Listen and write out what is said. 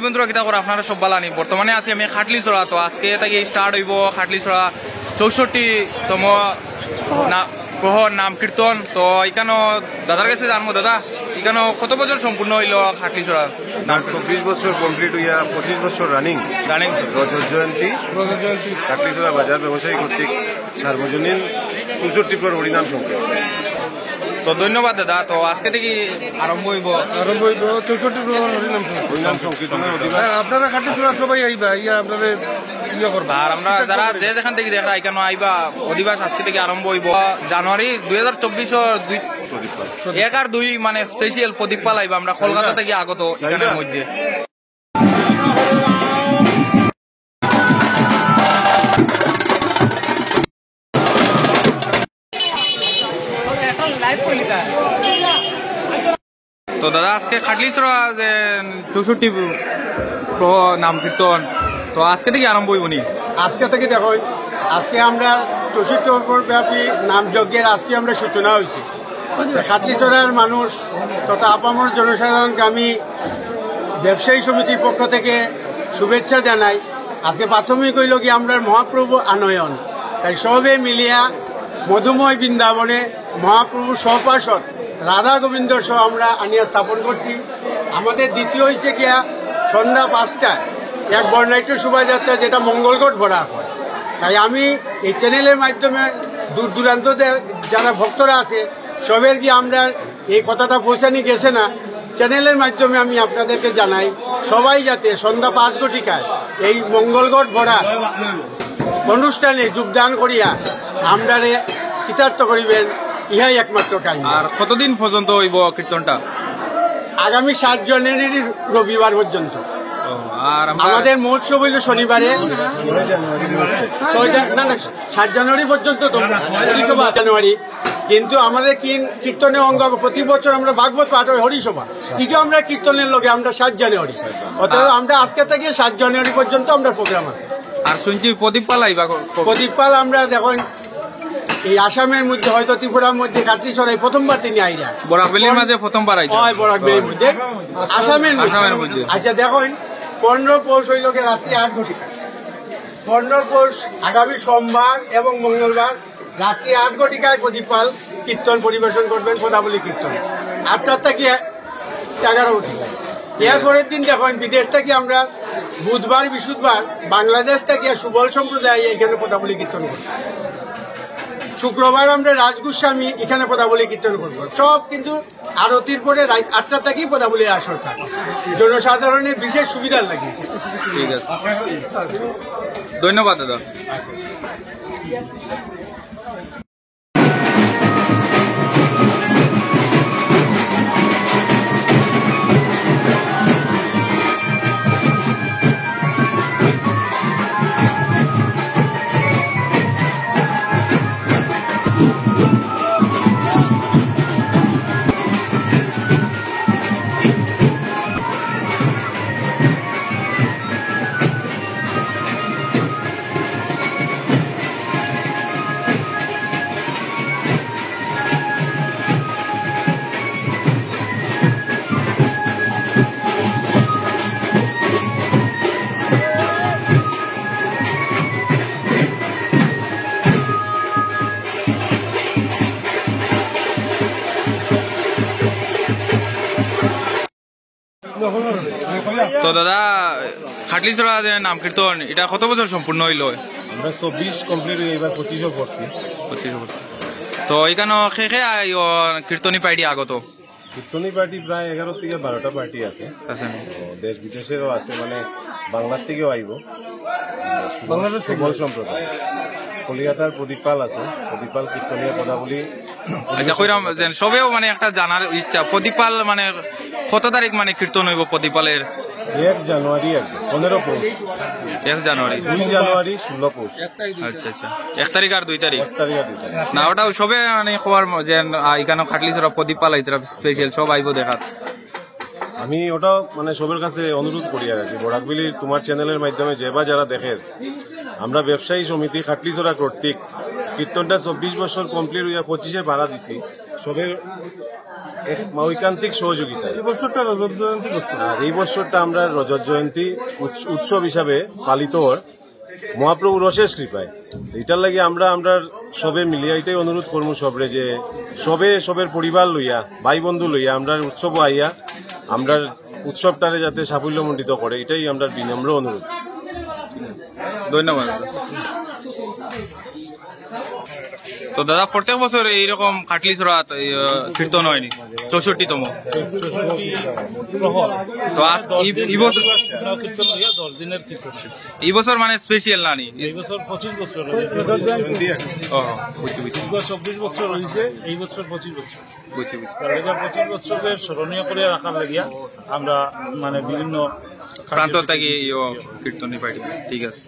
বন্ধুরা কিতা করে আপনারা সব বালানি বর্তমানে আছি আমি খাটলিছড়া। তো আজকে থেকে স্টার্ট হইব খাটলিছড়া 64তম প্রহর নাম কীর্তন। তো এখানেও দাদার কাছে জানবো, দাদা এখানে কত বছর সম্পূর্ণ হইল খাটলিছড়া? 24 বছর কমপ্লিট হইয়া 25 বছর রানিং রজত জয়ন্তী খাটলিছড়া বাজার ব্যবসায়ী কর্তৃক সার্বজনীন 64 হরিনাম সংখ্যা। তো ধন্যবাদ দাদা। তো আজকে থেকে আরম্ভ হইব 64 হরিনাম সংকীর্তনের অধিবাস। আপনারা খাটলিছড়া সবাই আইবা, ইয়া আপনাদের ইয়ে করবা। আর আমরা যারা যেখান থেকে দেখা এখানে আইবা, অধিবাস আজকে থেকে আরম্ভ হইব জানুয়ারি 2024 1 আর 2 মানে স্পেশাল প্রদীপ পাল আইবা। আমরা কলকাতা থেকে আগত এখানের মধ্যে। তো দাদা আজকে খাটলিছড়া যে 64 নাম কীর্তন, তো আজকে থেকে আরম্ভ হইব নি? আজকে থেকে দেখো, আজকে আমরা 64 ব্যাপী নাম যজ্ঞের আজকে আমরা সূচনা হয়েছি। খাটলিছড়ার মানুষ তথা আপামর জনসাধারণকে আমি ব্যবসায়ী সমিতির পক্ষ থেকে শুভেচ্ছা জানাই। আজকে প্রাথমিক হইল কি আমরা মহাপ্রভু আনয়ন, তাই সবে মিলিয়া মধুময় বৃন্দাবনে মহাপ্রভু সহপার্ষদ রাধা গোবিন্দ সহ আমরা আনিয়া স্থাপন করছি। আমাদের দ্বিতীয় হয়েছে গিয়া সন্ধ্যা 5টায় এক বর্ণাঢ্য শোভাযাত্রা, যেটা মঙ্গলগড় ভরা হয়। তাই আমি এই চ্যানেলের মাধ্যমে দূর দূরান্ত যারা ভক্তরা আছে সবের গিয়ে আমরা এই কথাটা পৌঁছানি গেছে না, চ্যানেলের মাধ্যমে আমি আপনাদেরকে জানাই, সবাই যাতে সন্ধ্যা 5 ঘটিকায় এই মঙ্গলগড় ভরা অনুষ্ঠানে যোগদান করিয়া আমরারে কৃতার্থ করিবেন, ইহাই একমাত্র কাজ। আর কতদিন পর্যন্ত হইব কীর্তনটা? আগামী 7 জানুয়ারি রবিবার পর্যন্ত। আর আমাদের মহোৎসব হইল শনিবারে 7 জানুয়ারি পর্যন্ত, তো জানুয়ারি। কিন্তু আমাদের কীর্তনের অঙ্গ প্রতি বছর আমরা ভাগবত পাঠ হয় হরিসভা, এটাও আমরা কীর্তনের লগে আমরা 7 জানুয়ারি। অতএব আমরা আজকে থেকে 7 জানুয়ারি পর্যন্ত আমরা প্রোগ্রাম আছে। আর শুনছি প্রদীপ পাল আইবা। প্রদীপ পাল আমরা দেখুন এই আসামের মধ্যে হয়তো ত্রিপুরার মধ্যে খাটলিছড়ায় প্রথমবার তিনি আইরা, বরাকবেলির মাঝে প্রথমবার আইতা। বরাকবেলির মধ্যে আসামের মধ্যে। আচ্ছা দেখুন 15 পৌষ হইল রাত্রি 8 ঘটিকা। 15 পৌষ আগামী সোমবার এবং মঙ্গলবার রাত্রি 8 ঘটিকায় প্রদীপ পাল কীর্তন পরিবেশন করবেন, পদাবলী কীর্তন 8টার থেকে 11 ঘটিকা। এরপরের দিন দেখুন বিদেশ থেকে আমরা বুধবার বৃহস্পতিবার বাংলাদেশ থেকে সুবল সম্প্রদায় এখানে পদাবলী কীর্তন করব। শুক্রবার আমরা রাজগোস্বামী এখানে পদাবলী কীর্তন করবো। সব কিন্তু আরতির পরে রাত 8টা থেকেই পদাবলীর আসর থাকে, জনসাধারণের বিশেষ সুবিধার লাগে। ঠিক আছে, ধন্যবাদ দাদা। তো দাদা খাটলিছড়া যে নাম কীর্তন এটা কত বছর সম্পূর্ণ হইল? আমরা 24 কমপ্লিট হয়ে এবার 25 পড়ছি। 25 বছর। তো এখানে শেষে কীর্তনী পার্টি আগত? কীর্তনী পার্টি প্রায় 11 থেকে 12টা পার্টি আছে। দেশ বিদেশেরও আছে, মানে বাংলার থেকেও আইব। সুবল সম্প্রদায় কলিকাতার প্রদীপ পাল আছে, প্রদীপ পাল কীর্তনীয় পদাবলী। আচ্ছা কইরাম সবেও মানে একটা জানার ইচ্ছা, প্রদীপ পাল মানে কত তারিখ মানে কীর্তন হইব প্রদীপ পালের? 1 জানুয়ারি 15 পৌষ 1 জানুয়ারি 2 জানুয়ারি 16 পৌষ। আচ্ছা আচ্ছা, 1 তারিখ আর 2 তারিখ 1 তারিখ আর 2 তারিখ না, ওটাও সবে মানে খবর যে এখানে খাটলিছড়া প্রদীপ পাল আইতরা স্পেশাল সব আইব দেখাত। আমি ওটাও মানে সবার কাছে অনুরোধ করি আর কি, বরাকবেলির তোমার চ্যানেলের মাধ্যমে যে বা যারা দেখেন, আমরা ব্যবসায়ী সমিতি খাটলিছড়া কর্তৃক কীর্তনটা 24 বছর কমপ্লিট হইয়া 25-এ ভাড়া দিছি। সবের এক ঐকান্তিক সহযোগিতা। এই বছরটা রজত জয়ন্তী করছে। আর এই বছরটা আমরা রজত জয়ন্তী উৎসব হিসাবে পালিত হওয়ার মহাপ্রভুর অশেষ কৃপায়। এটার লাগে আমরা সবে মিলিয়া এটাই অনুরোধ করবো সবরে যে সবের পরিবার লইয়া ভাই বন্ধু লইয়া আমরা উৎসব আইয়া আমরা উৎসবটারে যাতে সাফল্যমণ্ডিত করে, এটাই আমরা বিনম্র অনুরোধ। ধন্যবাদ। তো দাদা প্রত্যেক বছর এইরকম খাটলি ছড়া কীর্তন হয়নি 64তম? তো আজ এই বছর মানে স্পেশাল না নি? এই বছর 25 বছর, বুঝছি 24 বছর হয়েছে, এই বছর 25 বছর। বুঝছি 25 বছরের স্মরণীয় করে রাখার লাগিয়া আমরা মানে বিভিন্ন প্রান্ত থেকে কীর্তনী পাইটি। ঠিক আছে।